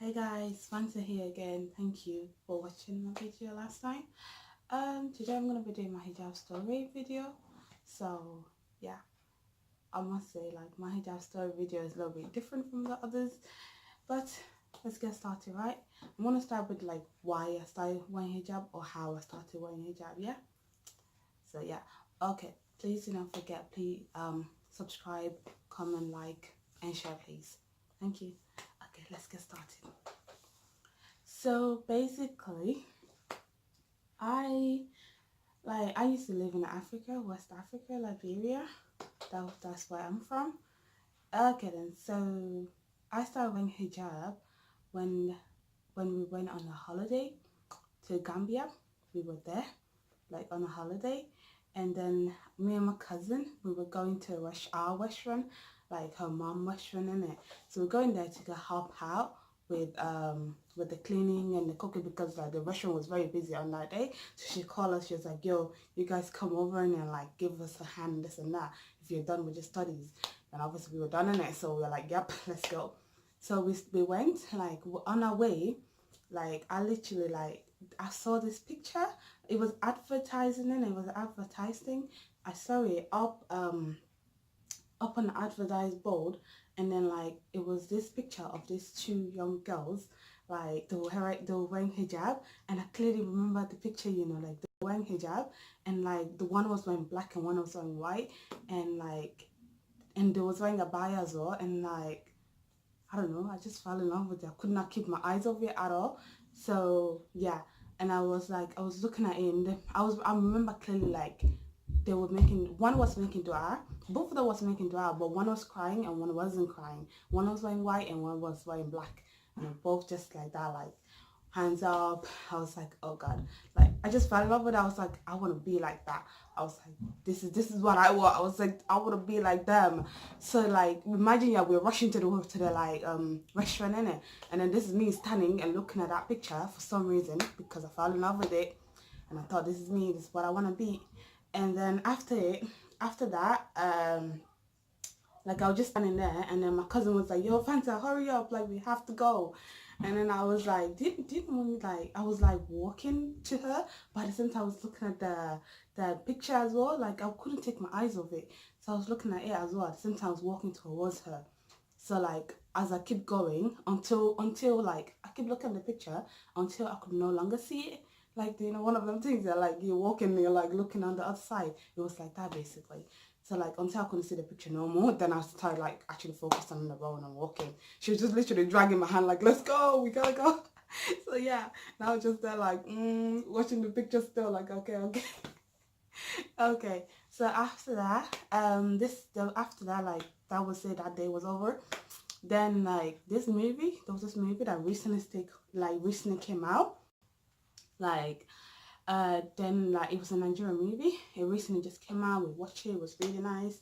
Hey guys, Fanta here again. Thank you for watching my video last time. Today I'm gonna be doing my hijab story video. So yeah, I must say like my hijab story video is a little bit different from the others, but let's get started, right? I'm gonna start with like why I started wearing hijab or how I started wearing hijab. Yeah. So yeah, okay. Please do not forget. Please subscribe, comment, like, and share, please. Thank you. Okay, let's get started. So basically, I used to live in Africa, West Africa, Liberia. That's where I'm from. Okay then, so I started wearing hijab when we went on a holiday to Gambia. We were there like on a holiday, and then me and my cousin, we were going to our restaurant, like her mom restaurant, innit? So we're going there to help out with the cleaning and the cooking, because like the restaurant was very busy on that day. So she called us, she was like, yo, you guys come over and then like give us a hand, this and that, if you're done with your studies. And obviously we were done in it, so we were like, yep, let's go. So we went, like on our way, like I literally like I saw this picture. It was advertising, and it was advertising. I saw it up on the advertised board, and then like it was this picture of these two young girls, like they were wearing hijab, and I clearly remember the picture, you know, like they were wearing hijab, and like the one was wearing black and one was wearing white, and they was wearing a abaya as well, and like I don't know, I just fell in love with it. I could not keep my eyes off it at all. So yeah, and I was looking at it, and I remember clearly like one was making dua, both of them was making dua, but one was crying and one wasn't crying. One was wearing white and one was wearing black, and they both just like that, like hands up. I was like, oh god, like I just fell in love with it. I was like, I want to be like that. I was like, this is what I want. I was like, I want to be like them. So like imagine, yeah, we're rushing to the like restaurant, innit? And then this is me standing and looking at that picture for some reason, because I fell in love with it, and I thought, this is me, this is what I want to be. And then after that, like I was just standing there, and then my cousin was like, yo Fanta, hurry up, like we have to go. And then I was like, I was like walking to her, but at the same time I was looking at the picture as well. Like I couldn't take my eyes off it, so I was looking at it as well. At the same time I was walking towards her. So like as I keep going until like I keep looking at the picture until I could no longer see it. Like, you know, one of them things that like you're walking and you're like looking on the other side. It was like that basically. So like until I couldn't see the picture no more, then I started like actually focused on the road and walking. She was just literally dragging my hand like, let's go, we gotta go. So yeah, now just there like watching the picture still, like okay. Okay. So after that, after that, like that was it, that day was over. Then like there was this movie that recently came out. Like then like it was a Nigerian movie. It recently just came out. We watched it. It was really nice.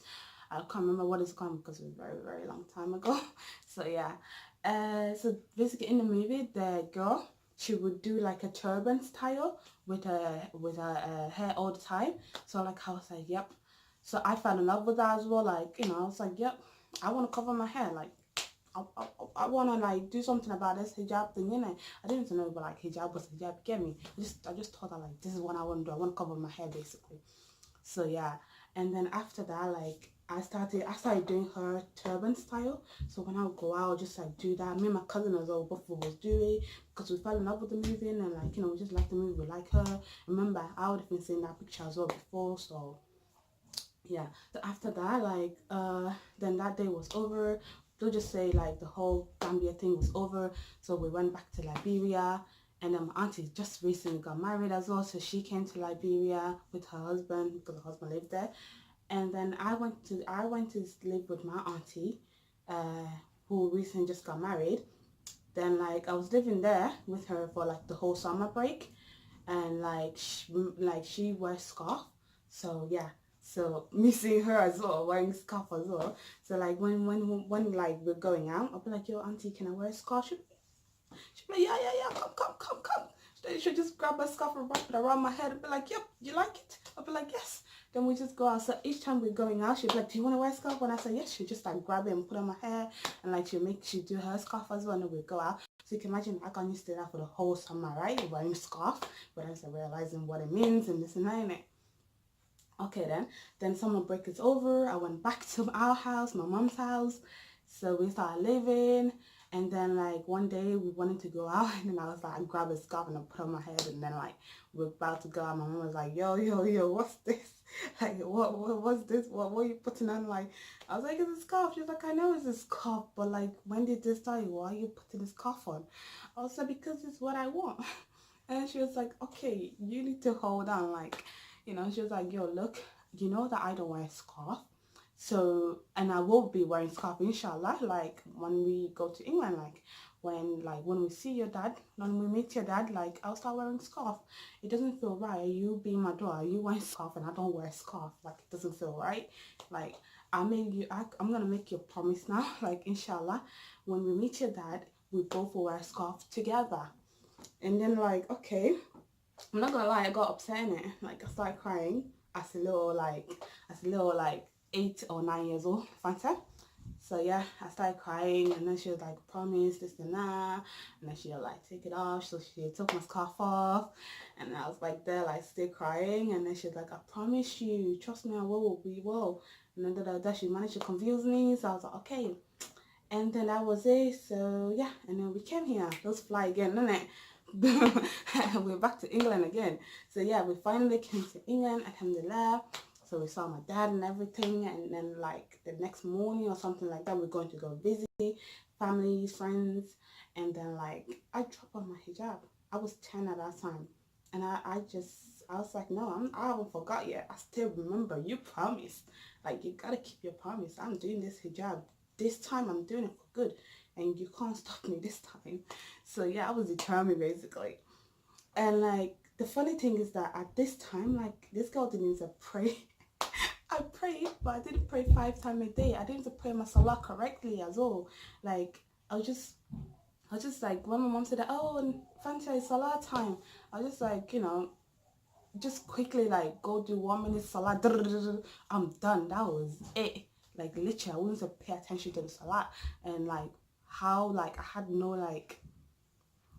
I can't remember what it's called because it was a very, very long time ago. So yeah. So basically in the movie, the girl, she would do like a turban style with her hair all the time. So like I was like, yep. So I fell in love with that as well. Like, you know, I was like, yep, I want to cover my hair. Like I want to like do something about this hijab thing, you know. I didn't even know about like hijab was hijab, get me? I just thought that like this is what I want to do. I want to cover my hair basically. So yeah, and then after that, like I started doing her turban style. So when I would go out, I would just like do that. Me and my cousin as well, both of us do it because we fell in love with the movie, and like, you know, we just like the movie, we like her. Remember, I would have been seeing that picture as well before, so yeah. So after that, like then that day was over. They'll just say like the whole Gambia thing was over, so we went back to Liberia. And then my auntie just recently got married as well, so she came to Liberia with her husband because her husband lived there. And then I went to live with my auntie, who recently just got married. Then like I was living there with her for like the whole summer break, and like she wears scarf, so yeah. So me seeing her as well wearing scarf as well. So like when like we're going out, I'll be like, yo auntie, can I wear a scarf? She'll be like, yeah, come. Then she'll just grab a scarf and wrap it around my head and be like, yep, you like it? I'll be like, yes. Then we just go out. So each time we're going out, she'd be like, do you want to wear a scarf? When I say yes, she'd just like grab it and put on my hair, and like she'd do her scarf as well, and then we'd go out. So you can imagine I got used to that for the whole summer, right? Wearing a scarf, but I started realizing what it means and this and that, innit? Okay, then summer break is over. I went back to our house, my mom's house. So we started living, and then like one day we wanted to go out, and then I was like, I grabbed a scarf and I put on my head, and then like we're about to go out. My mom was like, yo, what's this? Like, what's this? What are you putting on? Like, I was like, it's a scarf. She was like, I know it's a scarf, but like, when did this start? Why are you putting this scarf on? I was like, because it's what I want. And she was like, okay, you need to hold on, like, you know. She was like, yo, look, you know that I don't wear a scarf, so, and I will be wearing scarf, inshallah, like when we go to England, like when we see your dad, when we meet your dad, like I'll start wearing scarf. It doesn't feel right, you being my daughter, you wearing scarf and I don't wear scarf, like it doesn't feel right. Like I'm gonna make you a promise now, like inshallah, when we meet your dad, we both will wear scarf together. And then like, okay, I'm not gonna lie, I got upset in it. Like I started crying as a little like 8 or 9 years old, Fanta. So yeah, I started crying, and then she was like, promise this and that, and then she would like take it off. So she took my scarf off, and I was like there like still crying, and then she was like, I promise you, trust me, I will, we will. And then she managed to confuse me, so I was like, okay. And then that was it. So yeah, and then we came here. Let's fly again, isn't it? We're back to England again. So yeah, we finally came to England, alhamdulillah. So we saw my dad and everything, and then like the next morning or something like that, we're going to go visit families, friends. And then like I dropped on my hijab. I was 10 at that time, and I was like, no, I haven't forgot yet. I still remember, you promised, like you gotta keep your promise. I'm doing this hijab this time, I'm doing it for good, and you can't stop me this time. So yeah, I was determined basically. And like the funny thing is that at this time, like this girl didn't even pray. I prayed, but I didn't pray 5 times a day. I didn't even pray my salah correctly as well. Like I was just like, when my mom said that, oh, Fanta, it's salah time, I was just like, you know, just quickly like go do 1 minute salah, I'm done. That was it. Like literally, I wouldn't pay attention to the salah. And like how like I had no like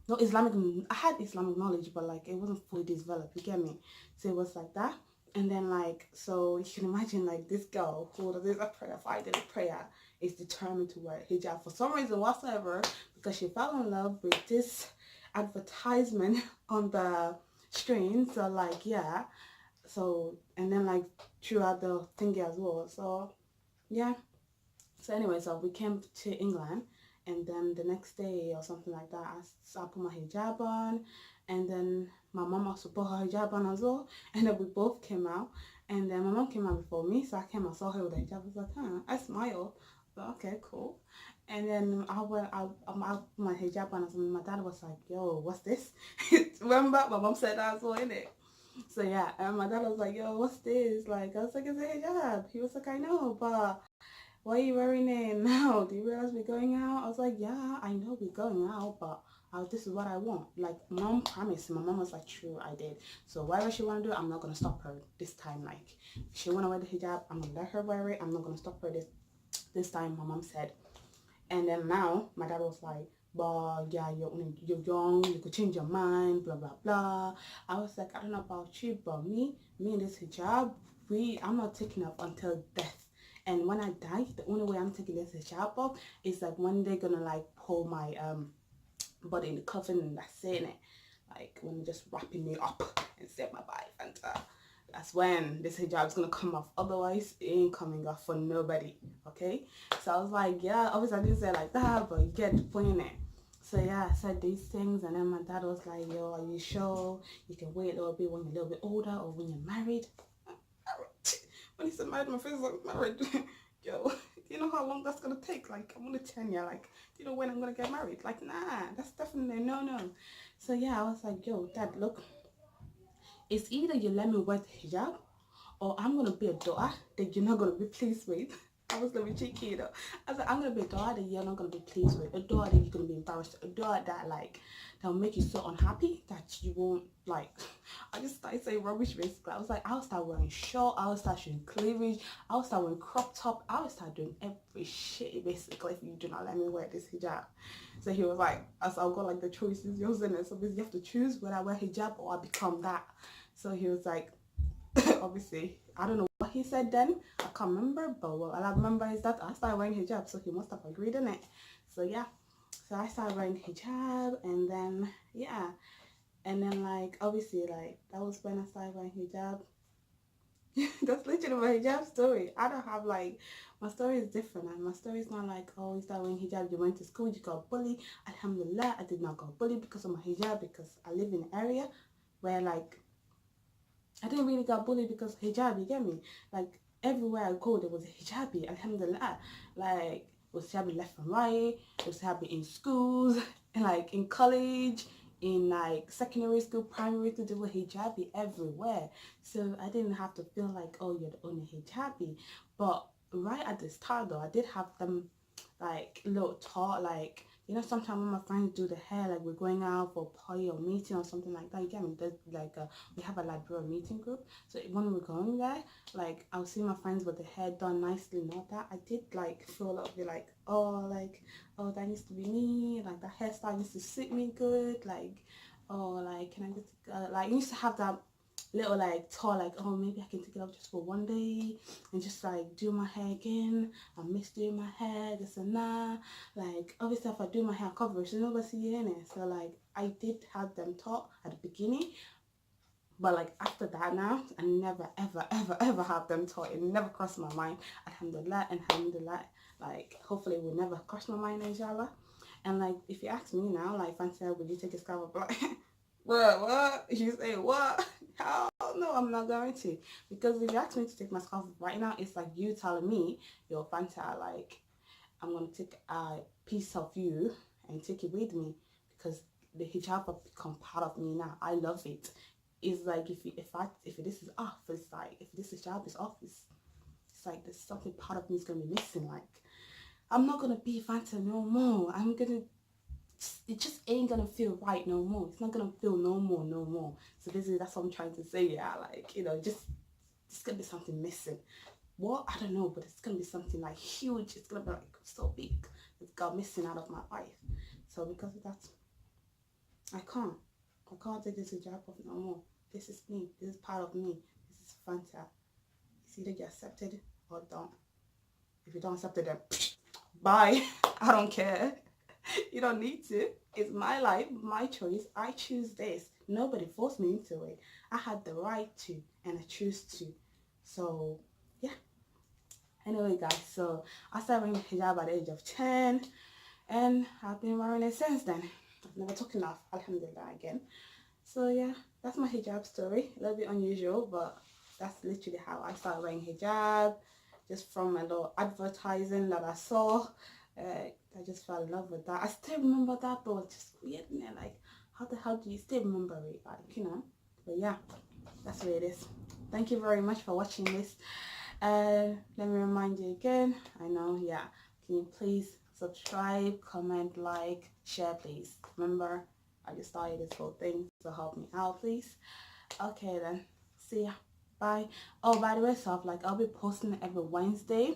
no Islamic, I had Islamic knowledge, but like it wasn't fully developed, you get me? So it was like that. And then like, so you can imagine like this girl who does a prayer, I did a prayer, is determined to wear hijab for some reason whatsoever, because she fell in love with this advertisement on the screen. So like, yeah, so, and then like throughout the thingy as well. So yeah, so anyway, so we came to England, and then the next day or something like that, I put my hijab on, and then my mom also put her hijab on as well, and then we both came out. And then my mom came out before me, so I came and saw her with the hijab. I was like, huh, I smiled, but okay, cool. And then I put my hijab on, and my dad was like, yo, what's this? Remember, my mom said that as well, innit? So yeah, and my dad was like, yo, what's this? Like, I was like, it's a hijab. He was like, I know, but why are you wearing it now? Do you realize we're going out? I was like, yeah, I know we're going out, but this is what I want. Like, mom promised. My mom was like, true, I did. So whatever she want to do, I'm not going to stop her this time. Like, if she want to wear the hijab, I'm going to let her wear it. I'm not going to stop her this time, my mom said. And then now, my dad was like, but yeah, you're young, you could change your mind, blah, blah, blah. I was like, I don't know about you, but me and this hijab, I'm not taking up until death. And when I die, the only way I'm taking this hijab off is like when they're gonna like pull my body in the coffin, and that's it. Like when they're just wrapping me up and say my bye, Fanta. That's when this hijab is gonna come off. Otherwise, it ain't coming off for nobody. Okay? So I was like, yeah, obviously I didn't say it like that, but you get the point in it. So yeah, I said these things, and then my dad was like, yo, are you sure you can wait a little bit when you're a little bit older, or when you're married? When he said married, my face was like, married. Yo, do you know how long that's gonna take? Like, I'm only 10 years. Like, do you know when I'm gonna get married? Like, nah, that's definitely no. So yeah, I was like, yo, dad, look, it's either you let me wear the hijab, or I'm gonna be a daughter that you're not gonna be pleased with. I I was gonna be cheeky, you know. I was like, I'm gonna be a door that you're not gonna be pleased with, a door that you're gonna be embarrassed, a door that like that'll make you so unhappy that you won't like. I just started saying rubbish basically. I was like, I'll start wearing short, I'll start showing cleavage, I'll start wearing crop top, I'll start doing every shit basically if you do not let me wear this hijab. So he was like, as I've got like the choices, yours in it. So basically you have to choose whether I wear hijab or I become that. So he was like, obviously, I don't know what he said then. I can't remember, but what I remember is that I started wearing hijab, so he must have agreed on it. So yeah, so I started wearing hijab, and then yeah, and then like obviously like that was when I started wearing hijab. That's literally my hijab story. I don't have like, my story is different, and my story is not like, oh, you started wearing hijab, you went to school, you got bullied. Alhamdulillah, I did not get bullied because of my hijab, because I live in an area where like I didn't really get bullied because of hijab, you get me? Like everywhere I go there was a hijabi, alhamdulillah. Like it was hijabi left and right, it was hijabi in schools, and like in college, in like secondary school, primary school, there were hijabi everywhere. So I didn't have to feel like, oh, you're the only hijabi. But right at the start though, I did have them like little talk, like, you know, sometimes when my friends do the hair, like we're going out for a party or meeting or something like that, you get me? There's like we have a Liberia meeting group, so when we're going there, like I'll see my friends with the hair done nicely and all that. I did like feel a little bit like, oh, that needs to be me, like that hairstyle used to suit me good, like, oh, like can I just like, I used to have that little like thought like, oh, maybe I can take it off just for one day and just like do my hair again. I miss doing my hair, this and that. Like obviously if I do my hair coverage, there's nobody see it in it. So like I did have them taught at the beginning, but like after that now, I never ever have them taught. It never crossed my mind. Alhamdulillah, alhamdulillah. Like hopefully it will never cross my mind, inshallah. And like if you ask me now, like Fancy, would you take a scalp? Like, bro, what? You say what? Hell no, I'm not going to. Because if you ask me to take my scarf right now, it's like you telling me, yo, Fanta, like, I'm going to take a piece of you and take it with me. Because the hijab have become part of me now. I love it. It's like if this is off, it's like, if this hijab is off, it's like there's something part of me is going to be missing. Like, I'm not going to be Fanta no more. It just ain't gonna feel right no more. It's not gonna feel no more. So basically that's what I'm trying to say. Yeah, like, you know, just it's gonna be something missing. What? I don't know, but it's gonna be something like huge. It's gonna be like so big. It's got missing out of my life. So because of that, I can't take this hijab off no more. This is me. This is part of me. This is Fanta. It's either you accept it or don't. If you don't accept it, then bye. I don't care. You don't need to. It's my life, my choice. I choose this. Nobody forced me into it. I had the right to, and I choose to. So yeah. Anyway, guys, so I started wearing hijab at the age of 10, and I've been wearing it since then. I've never took enough, alhamdulillah, again. So yeah, that's my hijab story. A little bit unusual, but that's literally how I started wearing hijab, just from a little advertising that I saw. I just fell in love with that. I still remember that, but it's just weird, you know, like how the hell do you still remember it, like, you know? But yeah, that's what it is. Thank you very much for watching this. Let me remind you again, I know, yeah, can you please subscribe, comment, like, share, please. Remember, I just started this whole thing, so help me out, please. Okay then, see ya, bye. Oh, by the way, so like I'll be posting every Wednesday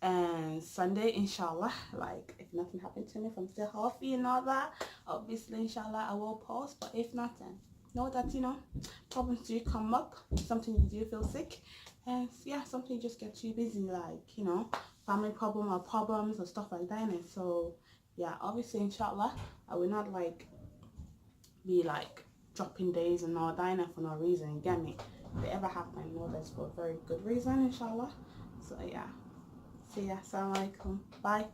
and Sunday, inshallah. Like if nothing happened to me, if I'm still healthy and all that, obviously inshallah I will post. But if not, then know that, you know, problems do come up, something you do feel sick, and yeah, something just gets you busy, like, you know, family problems or stuff like that. And so yeah, obviously inshallah I will not like be like dropping days and all that for no reason, you get me? If it ever happen, know that's for a very good reason, inshallah. So yeah, see ya, assalamu alaikum, bye.